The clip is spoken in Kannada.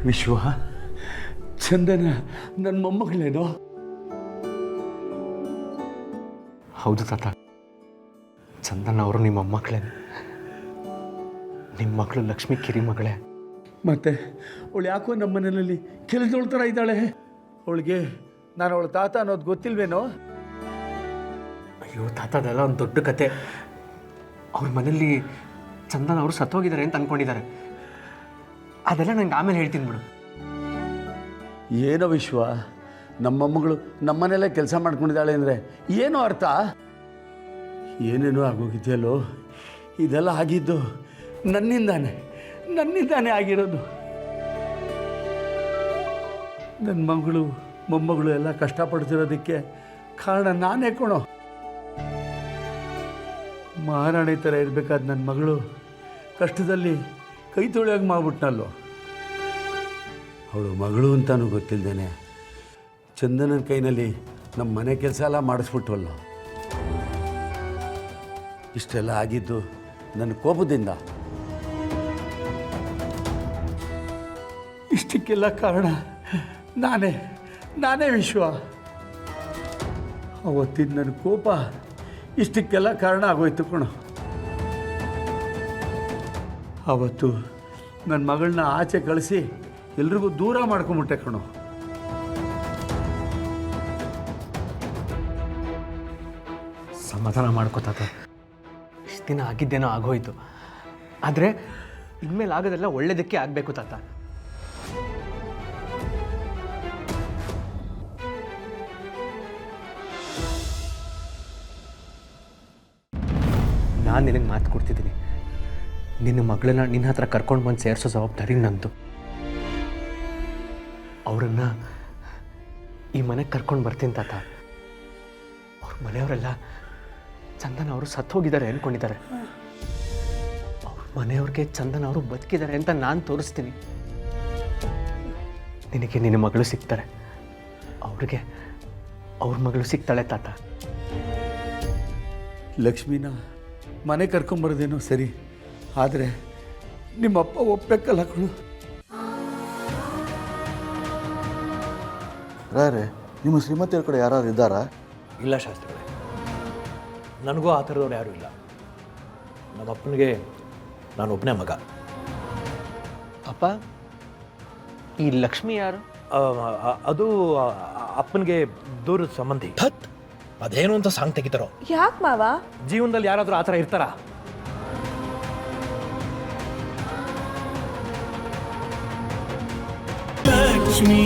ವಿಶ್ವ, ಚಂದನ ನನ್ನ ಮೊಮ್ಮಗಳೇನೋ? ಹೌದು ತಾತ, ಚಂದನ್ ಅವರು ನಿಮ್ಮ ಮೊಮ್ಮಕ್ಕಳೇನೆ. ನಿಮ್ಮ ಮಗಳು ಲಕ್ಷ್ಮಿ ಕಿರಿ ಮಗಳೇ. ಮತ್ತೆ ಅವಳು ಯಾಕೋ ನಮ್ಮ ಮನೆಯಲ್ಲಿ ಕೆಲಸದವಳ ಥರ ಇದ್ದಾಳೆ. ಅವಳಿಗೆ ನಾನು ಅವಳ ತಾತ ಅನ್ನೋದು ಗೊತ್ತಿಲ್ವೇನೋ? ಅಯ್ಯೋ ತಾತ, ಅದೆಲ್ಲ ಒಂದು ದೊಡ್ಡ ಕತೆ. ಅವ್ರ ಮನೇಲಿ ಚಂದನ್ ಅವರು ಸತ್ತೋಗಿದ್ದಾರೆ ಅಂತ ಅಂದ್ಕೊಂಡಿದ್ದಾರೆ. ಅದೆಲ್ಲ ನಂಗೆ ಆಮೇಲೆ ಹೇಳ್ತೀನಿ ಬಿಡು. ಏನೋ ವಿಶ್ವ, ನಮ್ಮ ಮೊಮ್ಮಗಳು ನಮ್ಮನೆಯಲ್ಲೇ ಕೆಲಸ ಮಾಡ್ಕೊಂಡಿದ್ದಾಳೆ ಅಂದರೆ ಏನೋ ಅರ್ಥ? ಏನೇನೋ ಆಗೋಗಿದೆಯಲ್ಲೋ. ಇದೆಲ್ಲ ಆಗಿದ್ದು ನನ್ನಿಂದಾನೇ ಆಗಿರೋದು. ನನ್ನ ಮಗಳು ಮೊಮ್ಮಗಳು ಎಲ್ಲ ಕಷ್ಟಪಡ್ತಿರೋದಕ್ಕೆ ಕಾರಣ ನಾನೇ ಕಣೋ. ಮಹಾರಾಣಿ ಥರ ಇರಬೇಕಾದ ನನ್ನ ಮಗಳು ಕಷ್ಟದಲ್ಲಿ ಕೈ ತೊಳೆಯಾಗಿ ಮಾಡ್ಬಿಟ್ನಲ್ಲೋ. ಅವಳು ಮಗಳು ಅಂತಾನೂ ಗೊತ್ತಿಲ್ಲದೇನೆ ಚಂದನನ ಕೈನಲ್ಲಿ ನಮ್ಮ ಮನೆ ಕೆಲಸ ಎಲ್ಲ ಮಾಡಿಸ್ಬಿಟ್ವಲ್ಲ. ಇಷ್ಟೆಲ್ಲ ಆಗಿದ್ದು ನನ್ನ ಕೋಪದಿಂದ. ಇಷ್ಟಕ್ಕೆಲ್ಲ ಕಾರಣ ನಾನೇ ವಿಶ್ವ. ಅವತ್ತಿನ ನನ್ನ ಕೋಪ ಇಷ್ಟಕ್ಕೆಲ್ಲ ಕಾರಣ ಆಗೋಯ್ತು ಕಣೋ. ಆವತ್ತು ನನ್ನ ಮಗಳನ್ನ ಆಚೆ ಕಳಿಸಿ ಎಲ್ರಿಗೂ ದೂರ ಮಾಡ್ಕೊಂಬಿಟ್ಟೆ ಕಣೋ. ಸಮಾಧಾನ ಮಾಡ್ಕೋತಾತ. ಇಷ್ಟು ದಿನ ಆಗಿದ್ದೇನೋ ಆಗೋಯ್ತು. ಆದರೆ ಇನ್ಮೇಲೆ ಆಗೋದೆಲ್ಲ ಒಳ್ಳೇದಕ್ಕೆ ಆಗಬೇಕು ತಾತ. ನಾನು ನಿನಗೆ ಮಾತು ಕೊಡ್ತಿದ್ದೀನಿ. ನಿನ್ನ ಮಗಳನ್ನ ನಿನ್ನ ಹತ್ರ ಕರ್ಕೊಂಡು ಬಂದು ಸೇರಿಸೋ ಜವಾಬ್ದಾರಿ ನಂದು. ಅವರನ್ನು ಈ ಮನೆಗೆ ಕರ್ಕೊಂಡು ಬರ್ತೀನಿ ತಾತ. ಅವ್ರ ಮನೆಯವರೆಲ್ಲ ಚಂದನ್ ಅವರು ಸತ್ತೋಗಿದ್ದಾರೆ ಅಂದ್ಕೊಂಡಿದ್ದಾರೆ. ಅವ್ರ ಮನೆಯವ್ರಿಗೆ ಚಂದನ್ ಅವರು ಬದುಕಿದ್ದಾರೆ ಅಂತ ನಾನು ತೋರಿಸ್ತೀನಿ. ನಿನಗೆ ನಿನ್ನ ಮಗಳು ಸಿಗ್ತಾರೆ, ಅವ್ರಿಗೆ ಅವ್ರ ಮಗಳು ಸಿಗ್ತಾಳೆ ತಾತ. ಲಕ್ಷ್ಮಿನ ಮನೆ ಕರ್ಕೊಂಬರೋದೇನೋ ಸರಿ, ಆದರೆ ನಿಮ್ಮಪ್ಪ ಒಪ್ಪಬೇಕಲ್ಲ ಕಣೋ. ರಾರೆ, ನಿಮ್ಮ ಶ್ರೀಮತಿಯವ್ರ ಕಡೆ ಯಾರು ಇದ್ದಾರಾ? ಇಲ್ಲ ಶಾಸ್ತ್ರಿಗಳೇ, ನನಗೂ ಆ ಥರದವ್ರು ಯಾರೂ ಇಲ್ಲ. ನಮ್ಮ ಅಪ್ಪನಿಗೆ ನಾನು ಒಬ್ಬನೇ ಮಗ. ಅಪ್ಪ, ಈ ಲಕ್ಷ್ಮಿ ಯಾರು? ಅದು ಅಪ್ಪನಿಗೆ ದೂರದ ಸಂಬಂಧಿ. ಧತ್, ಅದೇನು ಅಂತ ಸಾಂಗ್ ತೆಗಿತಾರೋ. ಯಾಕೆ ಮಾವ? ಜೀವನದಲ್ಲಿ ಯಾರಾದರೂ ಆ ಥರ ಇರ್ತಾರಾ? ಲಕ್ಷ್ಮೀ